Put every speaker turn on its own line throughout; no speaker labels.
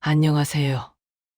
안녕하세요.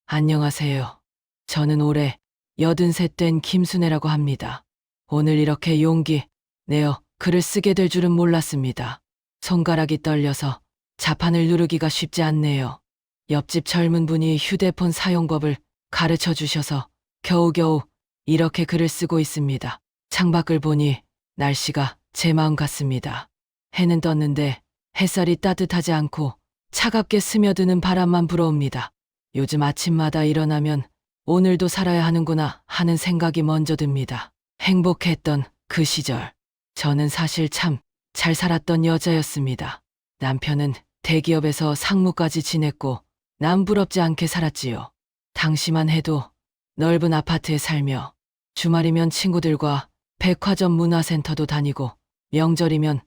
안녕하세요. 저는 올해 83 된 김순애라고 합니다. 오늘 이렇게 용기 내어 글을 쓰게 될 줄은 몰랐습니다. 손가락이 떨려서 자판을 누르기가 쉽지 않네요. 옆집 젊은 분이 휴대폰 사용법을 가르쳐 주셔서 겨우겨우 이렇게 글을 쓰고 있습니다. 창밖을 보니 날씨가 제 마음 같습니다. 해는 떴는데 햇살이 따뜻하지 않고 차갑게 스며드는 바람만 불어옵니다. 요즘 아침마다 일어나면 오늘도 살아야 하는구나 하는 생각이 먼저 듭니다. 행복했던 그 시절. 저는 사실 참 잘 살았던 여자였습니다. 남편은 대기업에서 상무까지 지냈고 남 부럽지 않게 살았지요. 당시만 해도 넓은 아파트에 살며 주말이면 친구들과 백화점 문화센터도 다니고 명절이면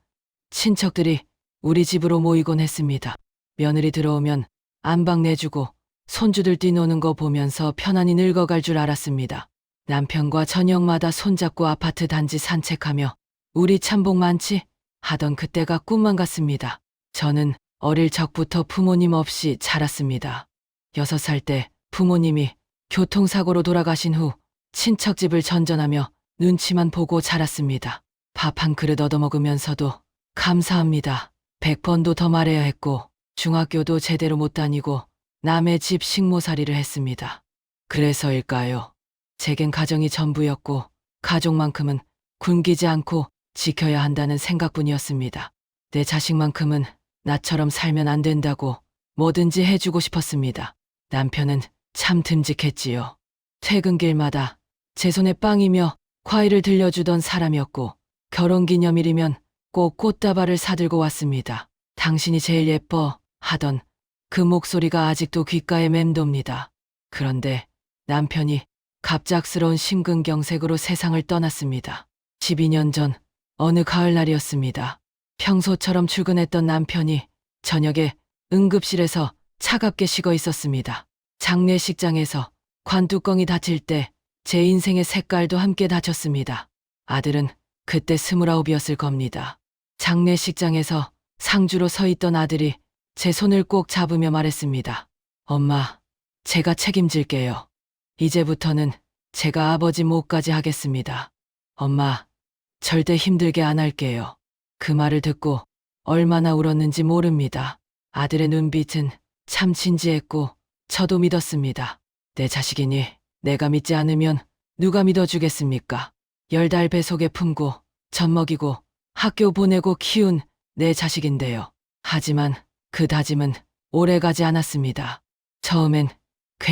친척들이 우리 집으로 모이곤 했습니다. 며느리 들어오면 안방 내주고 손주들 뛰노는 거 보면서 편안히 늙어갈 줄 알았습니다. 남편과 저녁마다 손잡고 아파트 단지 산책하며 우리 참 복 많지? 하던 그때가 꿈만 같습니다. 저는 어릴 적부터 부모님 없이 자랐습니다. 6살 때 부모님이 교통사고로 돌아가신 후 친척집을 전전하며 눈치만 보고 자랐습니다. 밥 한 그릇 얻어먹으면서도 감사합니다. 100번도 더 말해야 했고 중학교도 제대로 못 다니고 남의 집 식모살이를 했습니다. 그래서일까요? 제겐 가정이 전부였고 가족만큼은 굶기지 않고 지켜야 한다는 생각뿐이었습니다. 내 자식만큼은 나처럼 살면 안 된다고 뭐든지 해주고 싶었습니다. 남편은 참 듬직했지요. 퇴근길마다 제 손에 빵이며 과일을 들려주던 사람이었고 결혼기념일이면 꼭 꽃다발을 사들고 왔습니다. 당신이 제일 예뻐 하던 그 목소리가 아직도 귓가에 맴돕니다. 그런데 남편이 갑작스러운 심근경색으로 세상을 떠났습니다. 12년 전 어느 가을날이었습니다. 평소처럼 출근했던 남편이 저녁에 응급실에서 차갑게 식어 있었습니다. 장례식장에서 관뚜껑이 닫힐 때 제 인생의 색깔도 함께 닫혔습니다. 아들은 그때 29이었을 겁니다. 장례식장에서 상주로 서 있던 아들이 제 손을 꼭 잡으며 말했습니다. 엄마, 제가 책임질게요. 이제부터는 제가 아버지 몫까지 하겠습니다. 엄마, 절대 힘들게 안 할게요. 그 말을 듣고 얼마나 울었는지 모릅니다. 아들의 눈빛은 참 진지했고 저도 믿었습니다. 내 자식이니 내가 믿지 않으면 누가 믿어주겠습니까? 10달 뱃속에 품고 젖먹이고 학교 보내고 키운 내 자식인데요. 하지만 그 다짐은 오래가지 않았습니다. 처음엔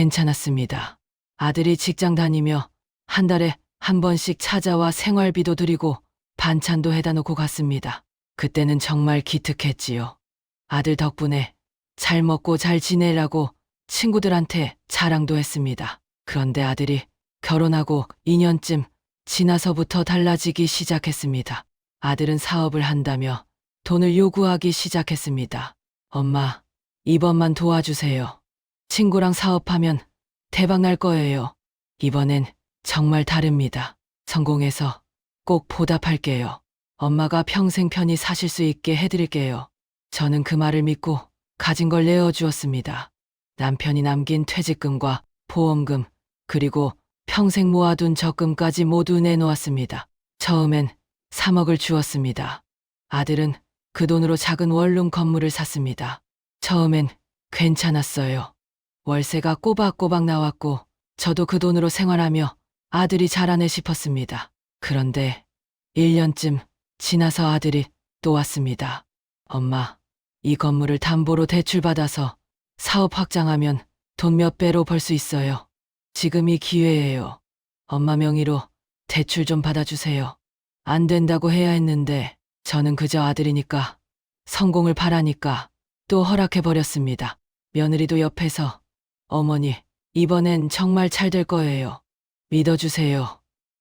괜찮았습니다. 아들이 직장 다니며 한 달에 한 번씩 찾아와 생활비도 드리고 반찬도 해다 놓고 갔습니다. 그때는 정말 기특했지요. 아들 덕분에 잘 먹고 잘 지내라고 친구들한테 자랑도 했습니다. 그런데 아들이 결혼하고 2년쯤 지나서부터 달라지기 시작했습니다. 아들은 사업을 한다며 돈을 요구하기 시작했습니다. 엄마, 이번만 도와주세요. 친구랑 사업하면 대박 날 거예요. 이번엔 정말 다릅니다. 성공해서 꼭 보답할게요. 엄마가 평생 편히 사실 수 있게 해드릴게요. 저는 그 말을 믿고 가진 걸 내어주었습니다. 남편이 남긴 퇴직금과 보험금, 그리고 평생 모아둔 적금까지 모두 내놓았습니다. 처음엔 3억을 주었습니다. 아들은 그 돈으로 작은 원룸 건물을 샀습니다. 처음엔 괜찮았어요. 월세가 꼬박꼬박 나왔고 저도 그 돈으로 생활하며 아들이 잘하네 싶었습니다. 그런데 1년쯤 지나서 아들이 또 왔습니다. 엄마, 이 건물을 담보로 대출받아서 사업 확장하면 돈 몇 배로 벌 수 있어요. 지금이 기회예요. 엄마 명의로 대출 좀 받아주세요. 안 된다고 해야 했는데 저는 그저 아들이니까 성공을 바라니까 또 허락해버렸습니다. 며느리도 옆에서 어머니, 이번엔 정말 잘 될 거예요. 믿어주세요.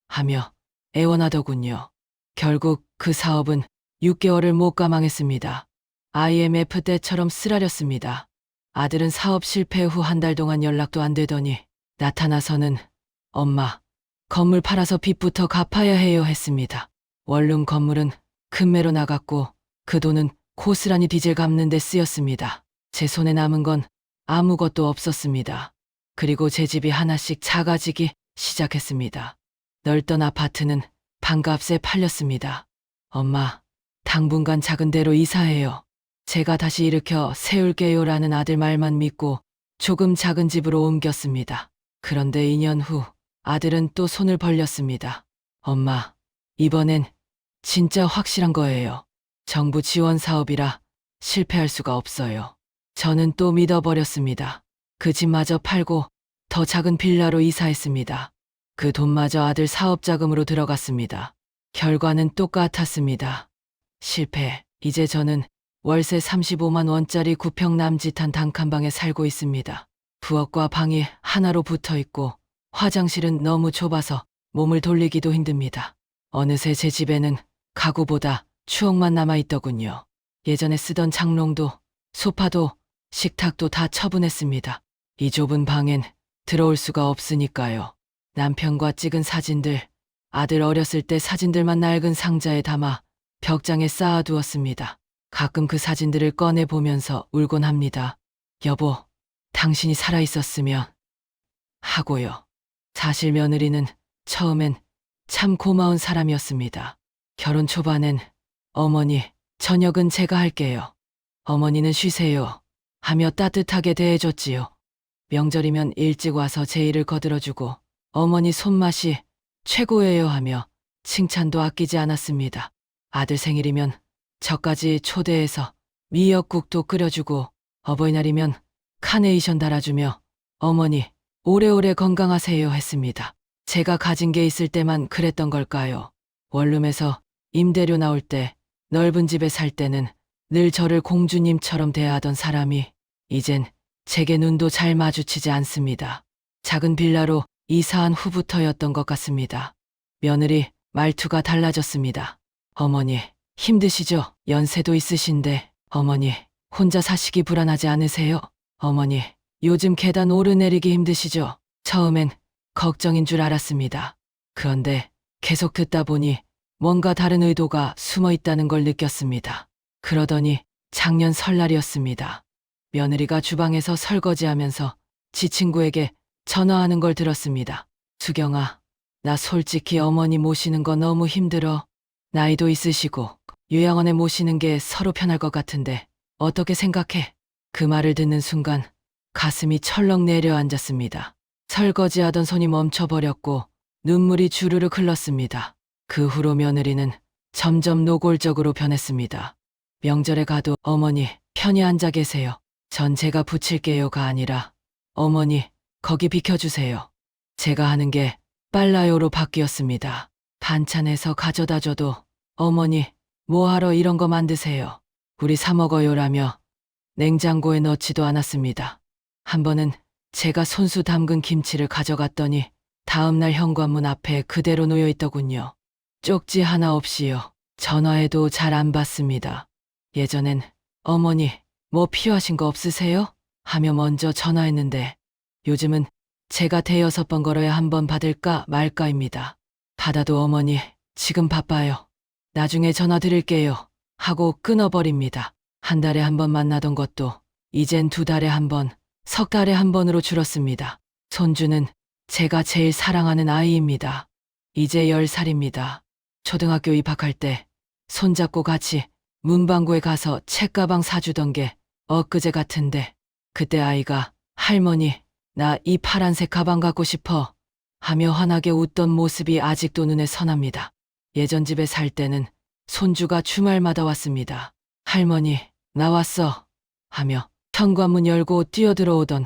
하며 애원하더군요. 결국 그 사업은 6개월을 못 감당했습니다. IMF 때처럼 쓰라렸습니다. 아들은 사업 실패 후 한 달 동안 연락도 안 되더니 나타나서는 엄마, 건물 팔아서 빚부터 갚아야 해요 했습니다. 원룸 건물은 금매로 나갔고 그 돈은 고스란히 빚을 갚는 데 쓰였습니다. 제 손에 남은 건 아무것도 없었습니다. 그리고 제 집이 하나씩 작아지기 시작했습니다. 넓던 아파트는 반값에 팔렸습니다. 엄마, 당분간 작은 데로 이사해요. 제가 다시 일으켜 세울게요라는 아들 말만 믿고 조금 작은 집으로 옮겼습니다. 그런데 2년 후 아들은 또 손을 벌렸습니다. 엄마, 이번엔 진짜 확실한 거예요. 정부 지원 사업이라 실패할 수가 없어요. 저는 또 믿어버렸습니다. 그 집마저 팔고 더 작은 빌라로 이사했습니다. 그 돈마저 아들 사업 자금으로 들어갔습니다. 결과는 똑같았습니다. 실패. 이제 저는 월세 35만 원짜리 9평 남짓한 단칸방에 살고 있습니다. 부엌과 방이 하나로 붙어 있고 화장실은 너무 좁아서 몸을 돌리기도 힘듭니다. 어느새 제 집에는 가구보다 추억만 남아있더군요. 예전에 쓰던 장롱도 소파도 식탁도 다 처분했습니다. 이 좁은 방엔 들어올 수가 없으니까요. 남편과 찍은 사진들, 아들 어렸을 때 사진들만 낡은 상자에 담아 벽장에 쌓아두었습니다. 가끔 그 사진들을 꺼내보면서 울곤 합니다. 여보, 당신이 살아있었으면 하고요. 사실 며느리는 처음엔 참 고마운 사람이었습니다. 결혼 초반엔 어머니, 저녁은 제가 할게요. 어머니는 쉬세요. 하며 따뜻하게 대해줬지요. 명절이면 일찍 와서 제 일을 거들어주고 어머니 손맛이 최고예요 하며 칭찬도 아끼지 않았습니다. 아들 생일이면 저까지 초대해서 미역국도 끓여주고 어버이날이면 카네이션 달아주며 어머니 오래오래 건강하세요 했습니다. 제가 가진 게 있을 때만 그랬던 걸까요? 원룸에서 임대료 나올 때 넓은 집에 살 때는 늘 저를 공주님처럼 대하던 사람이 이젠 제게 눈도 잘 마주치지 않습니다. 작은 빌라로 이사한 후부터였던 것 같습니다. 며느리 말투가 달라졌습니다. 어머니 힘드시죠? 연세도 있으신데 어머니 혼자 사시기 불안하지 않으세요? 어머니 요즘 계단 오르내리기 힘드시죠? 처음엔 걱정인 줄 알았습니다. 그런데 계속 듣다 보니 뭔가 다른 의도가 숨어 있다는 걸 느꼈습니다. 그러더니 작년 설날이었습니다. 며느리가 주방에서 설거지하면서 지 친구에게 전화하는 걸 들었습니다. 수경아, 나 솔직히 어머니 모시는 거 너무 힘들어. 나이도 있으시고 요양원에 모시는 게 서로 편할 것 같은데 어떻게 생각해? 그 말을 듣는 순간 가슴이 철렁 내려앉았습니다. 설거지하던 손이 멈춰버렸고 눈물이 주르륵 흘렀습니다. 그 후로 며느리는 점점 노골적으로 변했습니다. 명절에 가도 어머니 편히 앉아 계세요. 전 제가 붙일게요가 아니라 어머니 거기 비켜주세요. 제가 하는 게 빨라요로 바뀌었습니다. 반찬해서 가져다 줘도 어머니 뭐하러 이런 거 만드세요. 우리 사 먹어요라며 냉장고에 넣지도 않았습니다. 한 번은 제가 손수 담근 김치를 가져갔더니 다음날 현관문 앞에 그대로 놓여 있더군요. 쪽지 하나 없이요. 전화해도 잘 안 받습니다. 예전엔 어머니 뭐 필요하신 거 없으세요? 하며 먼저 전화했는데 요즘은 제가 대여섯 번 걸어야 한 번 받을까 말까입니다. 받아도 어머니 지금 바빠요. 나중에 전화 드릴게요. 하고 끊어버립니다. 한 달에 한 번 만나던 것도 이젠 두 달에 한 번, 석 달에 한 번으로 줄었습니다. 손주는 제가 제일 사랑하는 아이입니다. 이제 10살입니다. 초등학교 입학할 때 손잡고 같이 문방구에 가서 책가방 사주던 게 엊그제 같은데 그때 아이가 할머니 나 이 파란색 가방 갖고 싶어 하며 환하게 웃던 모습이 아직도 눈에 선합니다. 예전 집에 살 때는 손주가 주말마다 왔습니다. 할머니 나왔어 하며 현관문 열고 뛰어들어오던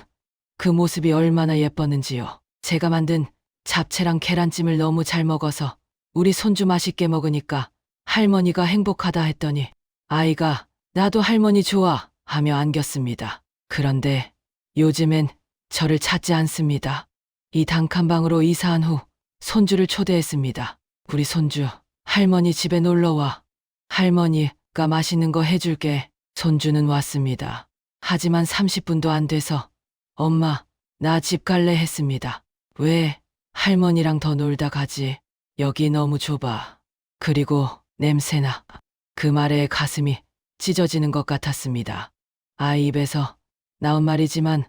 그 모습이 얼마나 예뻤는지요. 제가 만든 잡채랑 계란찜을 너무 잘 먹어서 우리 손주 맛있게 먹으니까 할머니가 행복하다 했더니 아이가 나도 할머니 좋아 하며 안겼습니다. 그런데 요즘엔 저를 찾지 않습니다. 이 단칸방으로 이사한 후 손주를 초대했습니다. 우리 손주 할머니 집에 놀러와. 할머니가 맛있는 거 해줄게. 손주는 왔습니다. 하지만 30분도 안 돼서 엄마 나 집 갈래 했습니다. 왜? 할머니랑 더 놀다 가지. 여기 너무 좁아. 그리고 냄새나. 그 말에 가슴이 찢어지는 것 같았습니다. 아이 입에서 나온 말이지만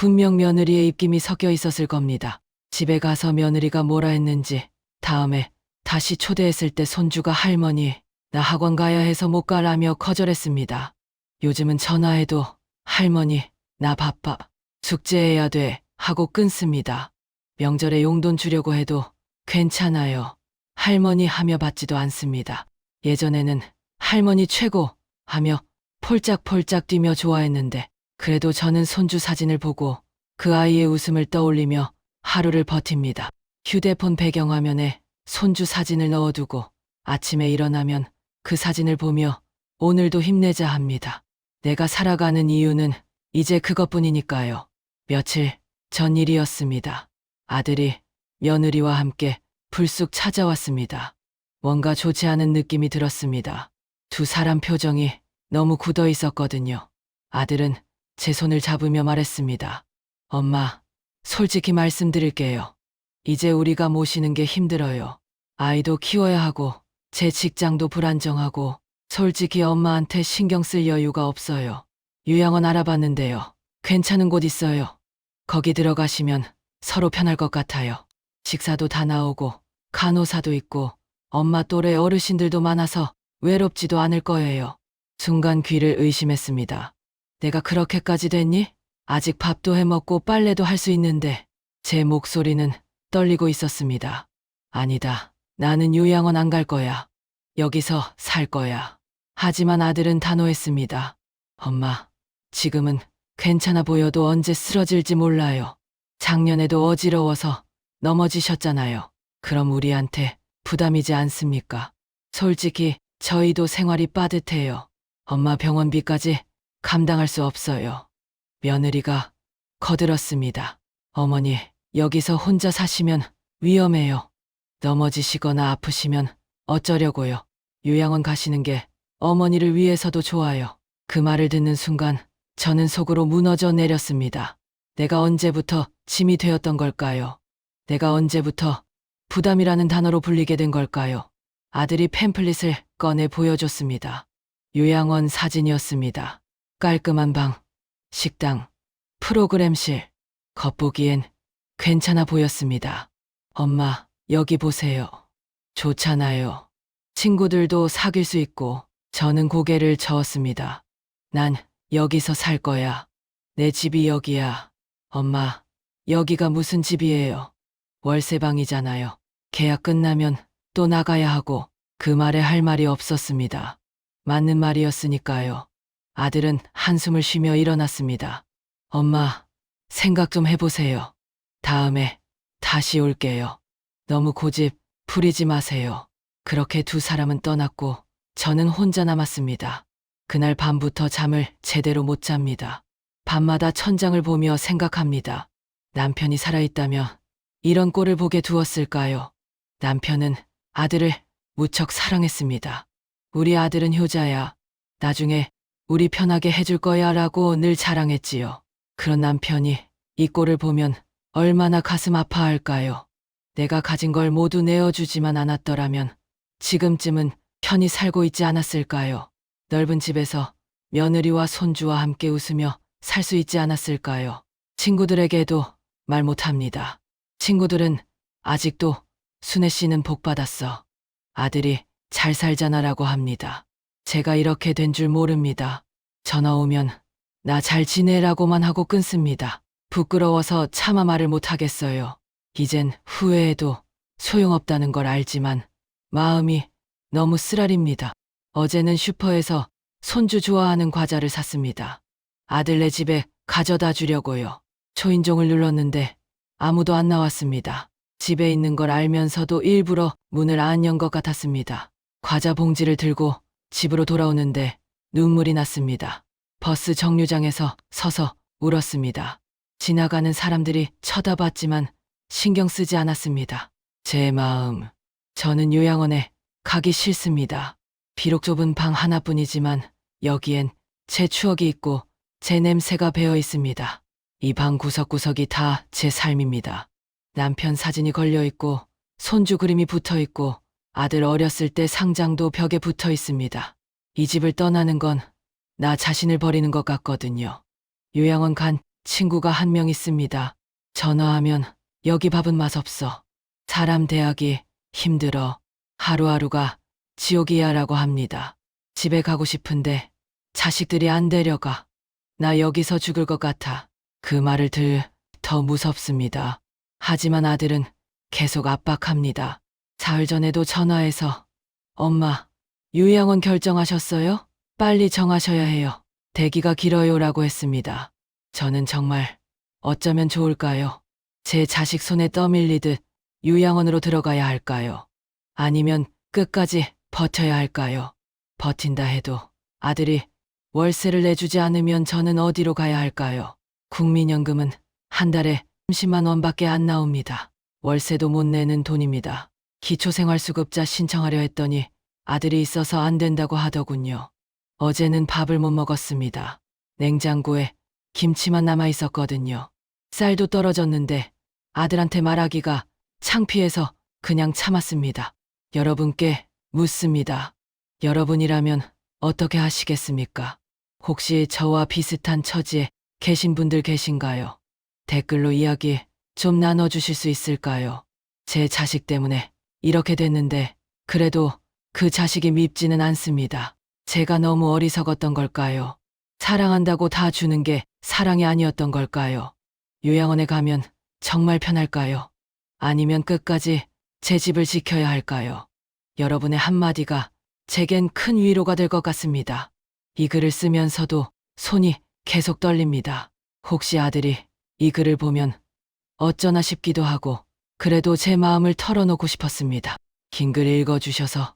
분명 며느리의 입김이 섞여 있었을 겁니다. 집에 가서 며느리가 뭐라 했는지 다음에 다시 초대했을 때 손주가 할머니, 나 학원 가야 해서 못 가라며 거절했습니다. 요즘은 전화해도 할머니, 나 바빠. 숙제해야 돼. 하고 끊습니다. 명절에 용돈 주려고 해도 괜찮아요. 할머니 하며 받지도 않습니다. 예전에는 할머니 최고 하며 폴짝폴짝 뛰며 좋아했는데 그래도 저는 손주 사진을 보고 그 아이의 웃음을 떠올리며 하루를 버팁니다. 휴대폰 배경화면에 손주 사진을 넣어두고 아침에 일어나면 그 사진을 보며 오늘도 힘내자 합니다. 내가 살아가는 이유는 이제 그것뿐이니까요. 며칠 전 일이었습니다. 아들이 며느리와 함께 불쑥 찾아왔습니다. 뭔가 좋지 않은 느낌이 들었습니다. 두 사람 표정이 너무 굳어 있었거든요. 아들은 제 손을 잡으며 말했습니다. 엄마, 솔직히 말씀드릴게요. 이제 우리가 모시는 게 힘들어요. 아이도 키워야 하고 제 직장도 불안정하고 솔직히 엄마한테 신경 쓸 여유가 없어요. 요양원 알아봤는데요. 괜찮은 곳 있어요. 거기 들어가시면 서로 편할 것 같아요. 식사도 다 나오고 간호사도 있고 엄마 또래 어르신들도 많아서 외롭지도 않을 거예요. 순간 귀를 의심했습니다. 내가 그렇게까지 됐니? 아직 밥도 해먹고 빨래도 할 수 있는데 제 목소리는 떨리고 있었습니다. 아니다. 나는 요양원 안 갈 거야. 여기서 살 거야. 하지만 아들은 단호했습니다. 엄마, 지금은 괜찮아 보여도 언제 쓰러질지 몰라요. 작년에도 어지러워서 넘어지셨잖아요. 그럼 우리한테 부담이지 않습니까? 솔직히 저희도 생활이 빠듯해요. 엄마 병원비까지 감당할 수 없어요. 며느리가 거들었습니다. 어머니, 여기서 혼자 사시면 위험해요. 넘어지시거나 아프시면 어쩌려고요. 요양원 가시는 게 어머니를 위해서도 좋아요. 그 말을 듣는 순간 저는 속으로 무너져 내렸습니다. 내가 언제부터 짐이 되었던 걸까요? 내가 언제부터 부담이라는 단어로 불리게 된 걸까요? 아들이 팸플릿을 꺼내 보여줬습니다. 요양원 사진이었습니다. 깔끔한 방, 식당, 프로그램실. 겉보기엔 괜찮아 보였습니다. 엄마, 여기 보세요. 좋잖아요. 친구들도 사귈 수 있고. 저는 고개를 저었습니다. 난 여기서 살 거야. 내 집이 여기야. 엄마, 여기가 무슨 집이에요? 월세방이잖아요. 계약 끝나면 또 나가야 하고. 그 말에 할 말이 없었습니다. 맞는 말이었으니까요. 아들은 한숨을 쉬며 일어났습니다. 엄마, 생각 좀 해보세요. 다음에 다시 올게요. 너무 고집 부리지 마세요. 그렇게 두 사람은 떠났고 저는 혼자 남았습니다. 그날 밤부터 잠을 제대로 못 잡니다. 밤마다 천장을 보며 생각합니다. 남편이 살아있다면 이런 꼴을 보게 두었을까요? 남편은 아들을 무척 사랑했습니다. 우리 아들은 효자야. 나중에 우리 편하게 해줄 거야 라고 늘 자랑했지요. 그런 남편이 이 꼴을 보면 얼마나 가슴 아파할까요? 내가 가진 걸 모두 내어주지만 않았더라면 지금쯤은 편히 살고 있지 않았을까요? 넓은 집에서 며느리와 손주와 함께 웃으며 살 수 있지 않았을까요? 친구들에게도 말 못합니다. 친구들은 아직도 순애 씨는 복 받았어. 아들이 잘 살잖아라고 합니다. 제가 이렇게 된 줄 모릅니다. 전화 오면 나 잘 지내라고만 하고 끊습니다. 부끄러워서 차마 말을 못하겠어요. 이젠 후회해도 소용없다는 걸 알지만 마음이 너무 쓰라립니다. 어제는 슈퍼에서 손주 좋아하는 과자를 샀습니다. 아들네 집에 가져다 주려고요. 초인종을 눌렀는데 아무도 안 나왔습니다. 집에 있는 걸 알면서도 일부러 문을 안 연 것 같았습니다. 과자 봉지를 들고 집으로 돌아오는데 눈물이 났습니다. 버스 정류장에서 서서 울었습니다. 지나가는 사람들이 쳐다봤지만 신경 쓰지 않았습니다. 제 마음, 저는 요양원에 가기 싫습니다. 비록 좁은 방 하나뿐이지만 여기엔 제 추억이 있고 제 냄새가 배어 있습니다. 이 방 구석구석이 다 제 삶입니다. 남편 사진이 걸려 있고 손주 그림이 붙어 있고 아들 어렸을 때 상장도 벽에 붙어 있습니다. 이 집을 떠나는 건 나 자신을 버리는 것 같거든요. 요양원 간 친구가 한 명 있습니다. 전화하면 여기 밥은 맛없어. 사람 대하기 힘들어. 하루하루가 지옥이야 라고 합니다. 집에 가고 싶은데 자식들이 안 데려가. 나 여기서 죽을 것 같아. 그 말을 더 무섭습니다. 하지만 아들은 계속 압박합니다. 사흘 전에도 전화해서 엄마, 요양원 결정하셨어요? 빨리 정하셔야 해요. 대기가 길어요 라고 했습니다. 저는 정말 어쩌면 좋을까요? 제 자식 손에 떠밀리듯 요양원으로 들어가야 할까요? 아니면 끝까지 버텨야 할까요? 버틴다 해도 아들이 월세를 내주지 않으면 저는 어디로 가야 할까요? 국민연금은 한 달에 30만 원밖에 안 나옵니다. 월세도 못 내는 돈입니다. 기초생활수급자 신청하려 했더니 아들이 있어서 안 된다고 하더군요. 어제는 밥을 못 먹었습니다. 냉장고에 김치만 남아 있었거든요. 쌀도 떨어졌는데 아들한테 말하기가 창피해서 그냥 참았습니다. 여러분께 묻습니다. 여러분이라면 어떻게 하시겠습니까? 혹시 저와 비슷한 처지에 계신 분들 계신가요? 댓글로 이야기 좀 나눠주실 수 있을까요? 제 자식 때문에 이렇게 됐는데 그래도 그 자식이 밉지는 않습니다. 제가 너무 어리석었던 걸까요? 사랑한다고 다 주는 게 사랑이 아니었던 걸까요? 요양원에 가면 정말 편할까요? 아니면 끝까지 제 집을 지켜야 할까요? 여러분의 한마디가 제겐 큰 위로가 될 것 같습니다. 이 글을 쓰면서도 손이 계속 떨립니다. 혹시 아들이 이 글을 보면 어쩌나 싶기도 하고 그래도 제 마음을 털어놓고 싶었습니다. 긴 글 읽어주셔서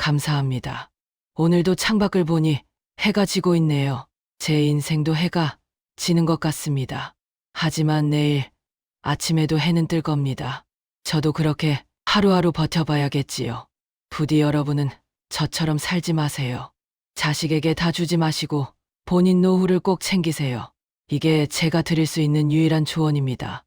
감사합니다. 오늘도 창밖을 보니 해가 지고 있네요. 제 인생도 해가 지는 것 같습니다. 하지만 내일 아침에도 해는 뜰 겁니다. 저도 그렇게 하루하루 버텨봐야겠지요. 부디 여러분은 저처럼 살지 마세요. 자식에게 다 주지 마시고 본인 노후를 꼭 챙기세요. 이게 제가 드릴 수 있는 유일한 조언입니다.